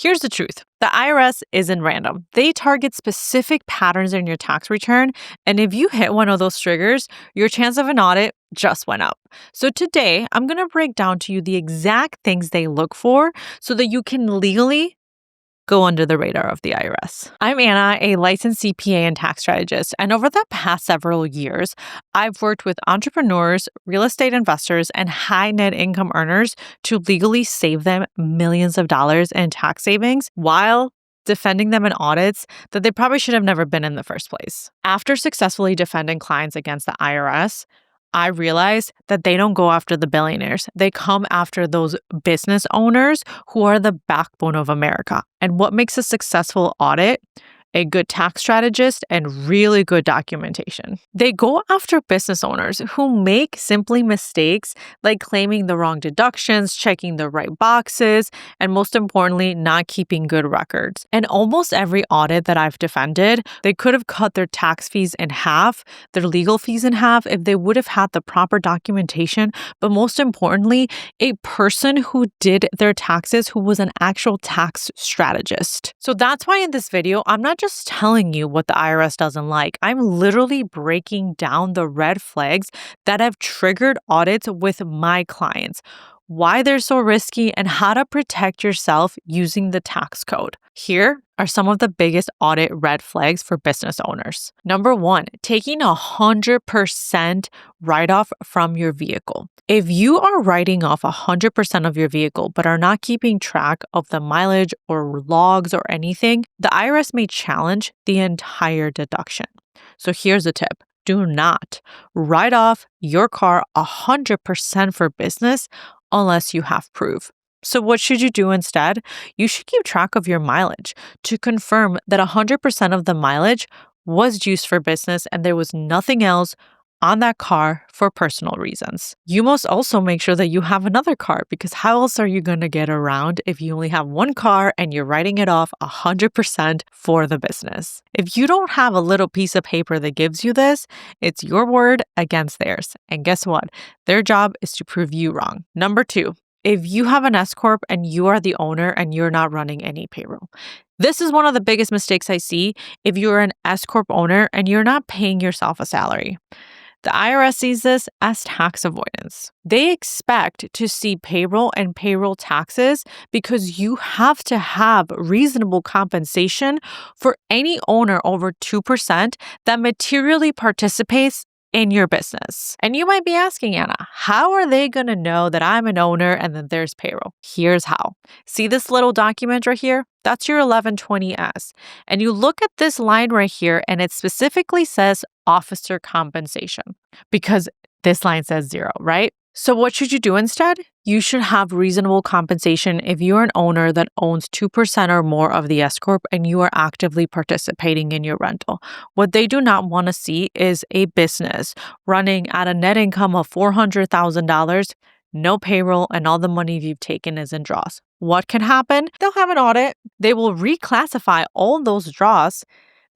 Here's the truth. The IRS isn't random. They target specific patterns in your tax return, and if you hit one of those triggers, your chance of an audit just went up. So today, I'm going to break down to you the exact things they look for so that you can legally go under the radar of the IRS. I'm Anna, a licensed CPA and tax strategist, and over the past several years, I've worked with entrepreneurs, real estate investors, and high net income earners to legally save them millions of dollars in tax savings while defending them in audits that they probably should have never been in the first place. After successfully defending clients against the IRS, I realized that they don't go after the billionaires. They come after those business owners who are the backbone of America. And what makes a successful audit? A good tax strategist and really good documentation. They go after business owners who make simply mistakes like claiming the wrong deductions, checking the right boxes, and most importantly, not keeping good records. And almost every audit that I've defended, they could have cut their tax fees in half, their legal fees in half, if they would have had the proper documentation. But most importantly, a person who did their taxes who was an actual tax strategist. So that's why in this video, I'm not just telling you what the IRS doesn't like. I'm literally breaking down the red flags that have triggered audits with my clients, why they're so risky, and how to protect yourself using the tax code. Here are some of the biggest audit red flags for business owners. Number one, taking 100% write-off from your vehicle. If you are writing off 100% of your vehicle but are not keeping track of the mileage or logs or anything, the IRS may challenge the entire deduction. So here's a tip. Do not write off your car 100% for business unless you have proof. So what should you do instead? You should keep track of your mileage to confirm that 100% of the mileage was used for business and there was nothing else on that car for personal reasons. You must also make sure that you have another car, because how else are you going to get around if you only have one car and you're writing it off 100% for the business? If you don't have a little piece of paper that gives you this, it's your word against theirs. And guess what? Their job is to prove you wrong. Number two, if you have an Escorp and you are the owner and you're not running any payroll. This is one of the biggest mistakes I see if you're an Escorp owner and you're not paying yourself a salary. The IRS sees this as tax avoidance. They expect to see payroll and payroll taxes because you have to have reasonable compensation for any owner over 2% that materially participates in your business. And you might be asking, Anna, how are they going to know that I'm an owner and that there's payroll? Here's how. See this little document right here? That's your 1120S. And you look at this line right here and it specifically says officer compensation because this line says 0, right? So what should you do instead? You should have reasonable compensation if you're an owner that owns 2% or more of the Escorp and you are actively participating in your rental. What they do not want to see is a business running at a net income of $400,000, no payroll, and all the money you've taken is in draws. What can happen? They'll have an audit. They will reclassify all those draws,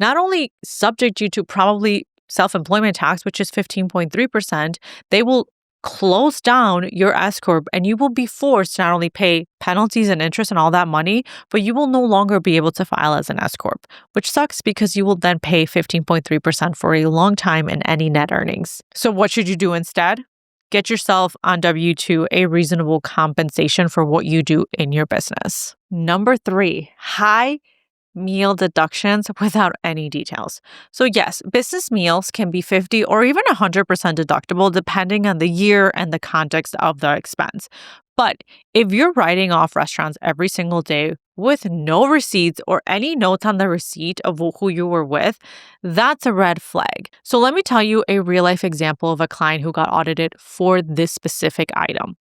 not only subject you to probably self-employment tax, which is 15.3%, they will close down your Escorp and you will be forced to not only pay penalties and interest and all that money, but you will no longer be able to file as an Escorp, which sucks because you will then pay 15.3% for a long time in any net earnings. So what should you do instead? Get yourself on W-2 a reasonable compensation for what you do in your business. Number three, high meal deductions without any details. So yes, business meals can be 50 or even 100% deductible depending on the year and the context of the expense. But if you're writing off restaurants every single day with no receipts or any notes on the receipt of who you were with, that's a red flag. So let me tell you a real life example of a client who got audited for this specific item.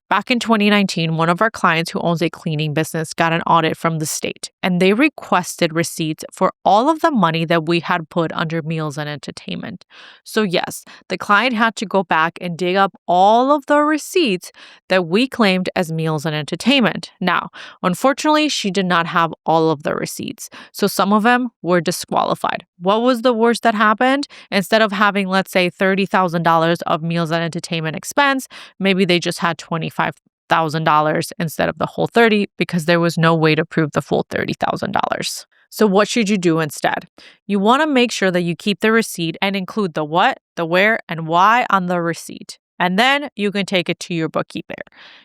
Back in 2019, one of our clients who owns a cleaning business got an audit from the state, and they requested receipts for all of the money that we had put under meals and entertainment. So yes, the client had to go back and dig up all of the receipts that we claimed as meals and entertainment. Now, unfortunately, she did not have all of the receipts, so some of them were disqualified. What was the worst that happened? Instead of having, let's say, $30,000 of meals and entertainment expense, maybe they just had $25,000 $1,000 instead of the whole 30 because there was no way to prove the full $30,000. So what should you do instead? You want to make sure that you keep the receipt and include the what, the where, and why on the receipt. And then you can take it to your bookkeeper.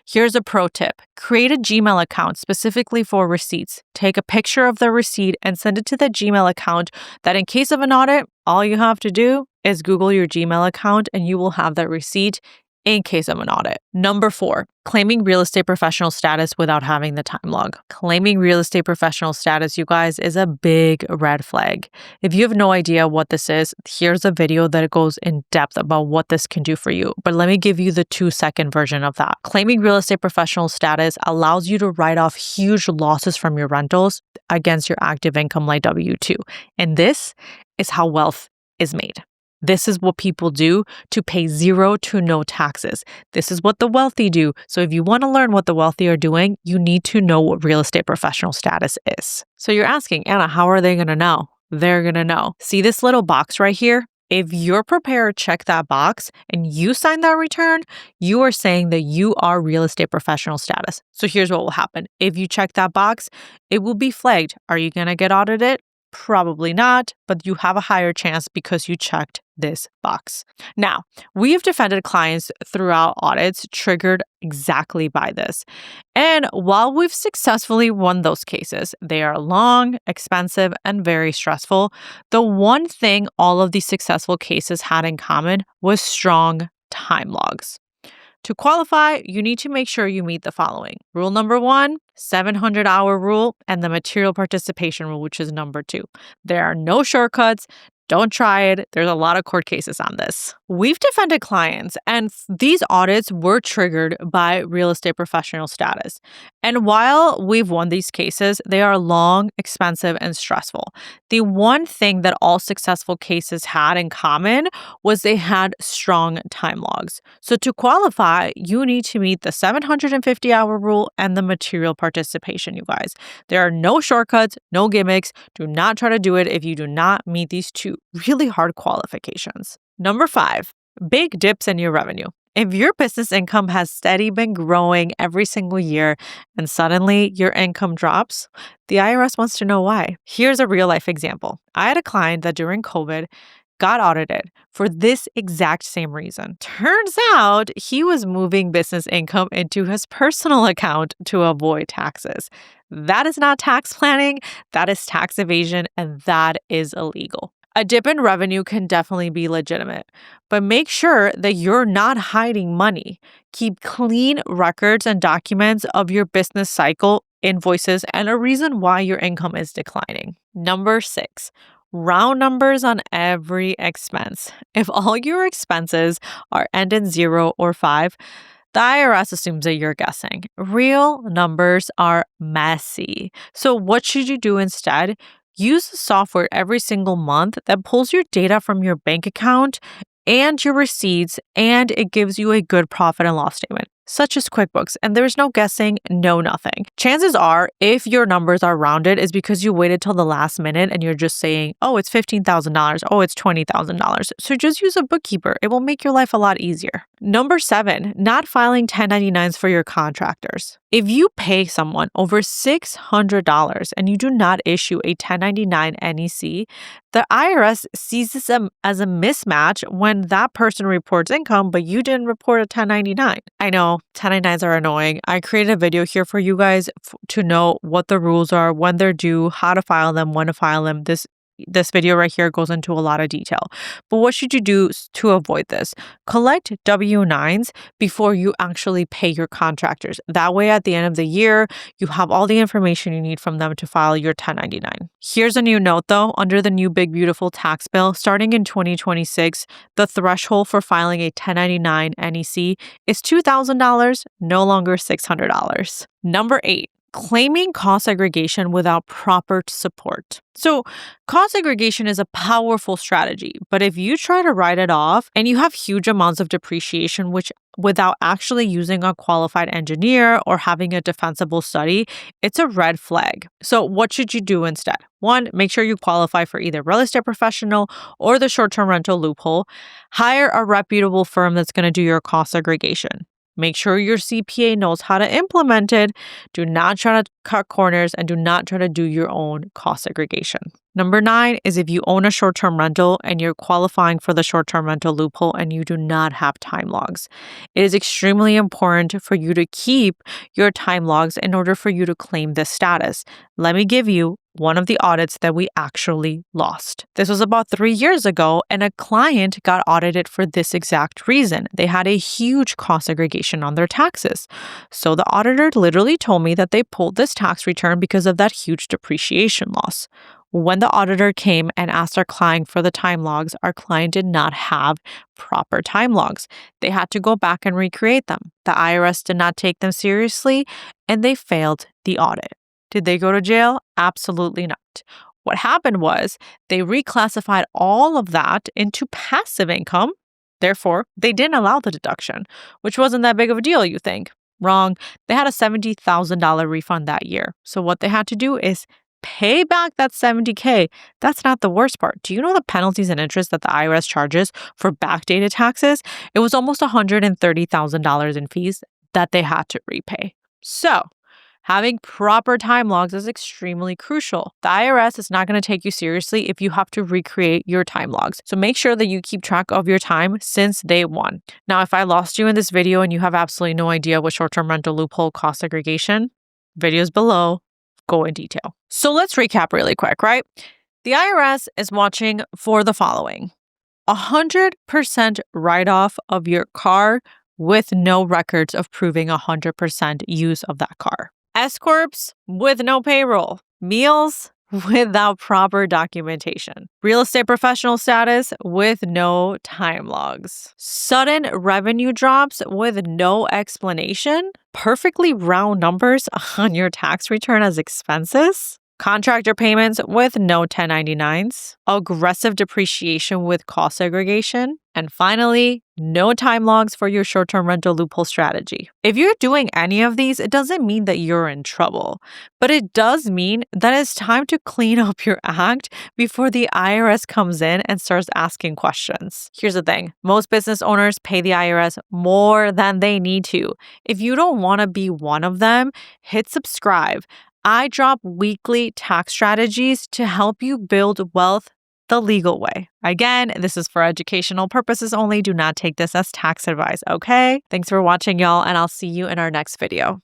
Here's a pro tip. Create a Gmail account specifically for receipts. Take a picture of the receipt and send it to the Gmail account that in case of an audit, all you have to do is Google your Gmail account and you will have that receipt in case of an audit. Number 4, claiming real estate professional status without having the time log. Claiming real estate professional status, you guys, is a big red flag. If you have no idea what this is, here's a video that goes in depth about what this can do for you. But let me give you the 2-second version of that. Claiming real estate professional status allows you to write off huge losses from your rentals against your active income like W-2. And this is how wealth is made. This is what people do to pay 0 to no taxes. This is what the wealthy do. So if you want to learn what the wealthy are doing, you need to know what real estate professional status is. So you're asking, Anna, how are they going to know? They're going to know. See this little box right here? If your preparer check that box and you sign that return, you are saying that you are real estate professional status. So here's what will happen. If you check that box, it will be flagged. Are you going to get audited? Probably not, but you have a higher chance because you checked this box. Now, we have defended clients throughout audits triggered exactly by this. And while we've successfully won those cases, they are long, expensive, and very stressful. The one thing all of these successful cases had in common was strong time logs. To qualify, you need to make sure you meet the following. Rule number 1, 700-hour rule, and the material participation rule, which is number 2. There are no shortcuts. Don't try it. There's a lot of court cases on this. We've defended clients, and these audits were triggered by real estate professional status. And while we've won these cases, they are long, expensive, and stressful. The one thing that all successful cases had in common was they had strong time logs. So to qualify, you need to meet the 750-hour rule and the material participation, you guys. There are no shortcuts, no gimmicks. Do not try to do it if you do not meet these 2 really hard qualifications. Number 5, big dips in your revenue. If your business income has steady been growing every single year and suddenly your income drops, the IRS wants to know why. Here's a real life example. I had a client that during COVID got audited for this exact same reason. Turns out he was moving business income into his personal account to avoid taxes. That is not tax planning, that is tax evasion, and that is illegal. A dip in revenue can definitely be legitimate, but make sure that you're not hiding money. Keep clean records and documents of your business cycle, invoices, and a reason why your income is declining. Number 6, round numbers on every expense. If all your expenses are end in 0 or 5, the IRS assumes that you're guessing. Real numbers are messy. So what should you do instead? Use the software every single month that pulls your data from your bank account and your receipts, and it gives you a good profit and loss statement, such as QuickBooks, and there's no guessing, no nothing. Chances are, if your numbers are rounded, is because you waited till the last minute and you're just saying, oh, it's $15,000, oh, it's $20,000. So just use a bookkeeper. It will make your life a lot easier. Number 7, not filing 1099s for your contractors. If you pay someone over $600 and you do not issue a 1099 NEC, the IRS sees this as a mismatch when that person reports income, but you didn't report a 1099. I know 1099s are annoying. I created a video here for you guys to know what the rules are, when they're due, how to file them, when to file them. This video right here goes into a lot of detail. But what should you do to avoid this? Collect W-9s before you actually pay your contractors. That way, at the end of the year, you have all the information you need from them to file your 1099. Here's a new note, though. Under the new big, beautiful tax bill, starting in 2026, the threshold for filing a 1099 NEC is $2,000, no longer $600. Number 8. Claiming cost segregation without proper support. So cost segregation is a powerful strategy, but if you try to write it off and you have huge amounts of depreciation, which without actually using a qualified engineer or having a defensible study, it's a red flag. So what should you do instead? 1, make sure you qualify for either real estate professional or the short-term rental loophole. Hire a reputable firm that's going to do your cost segregation. Make sure your CPA knows how to implement it. Do not try to cut corners and do not try to do your own cost segregation. Number 9 is if you own a short-term rental and you're qualifying for the short-term rental loophole and you do not have time logs. It is extremely important for you to keep your time logs in order for you to claim this status. Let me give you one of the audits that we actually lost. This was about 3 years ago, and a client got audited for this exact reason. They had a huge cost segregation on their taxes. So the auditor literally told me that they pulled this tax return because of that huge depreciation loss. When the auditor came and asked our client for the time logs, our client did not have proper time logs. They had to go back and recreate them. The IRS did not take them seriously, and they failed the audit. Did they go to jail? Absolutely not. What happened was they reclassified all of that into passive income. Therefore, they didn't allow the deduction, which wasn't that big of a deal, you think. Wrong. They had a $70,000 refund that year. So what they had to do is pay back that $70K. That's not the worst part. Do you know the penalties and interest that the IRS charges for backdated taxes? It was almost $130,000 in fees that they had to repay. So, having proper time logs is extremely crucial. The IRS is not going to take you seriously if you have to recreate your time logs. So make sure that you keep track of your time since day one. Now, if I lost you in this video and you have absolutely no idea what short-term rental loophole cost segregation, videos below go in detail. So let's recap really quick, right? The IRS is watching for the following: 100% write-off of your car with no records of proving 100% use of that car. Escorps with no payroll. Meals without proper documentation. Real estate professional status with no time logs. Sudden revenue drops with no explanation. Perfectly round numbers on your tax return as expenses. Contractor payments with no 1099s. Aggressive depreciation with cost segregation. And finally, no time logs for your short-term rental loophole strategy. If you're doing any of these, it doesn't mean that you're in trouble, but it does mean that it's time to clean up your act before the IRS comes in and starts asking questions. Here's the thing. Most business owners pay the IRS more than they need to. If you don't want to be one of them, hit subscribe. I drop weekly tax strategies to help you build wealth the legal way. Again, this is for educational purposes only. Do not take this as tax advice, okay? Thanks for watching, y'all, and I'll see you in our next video.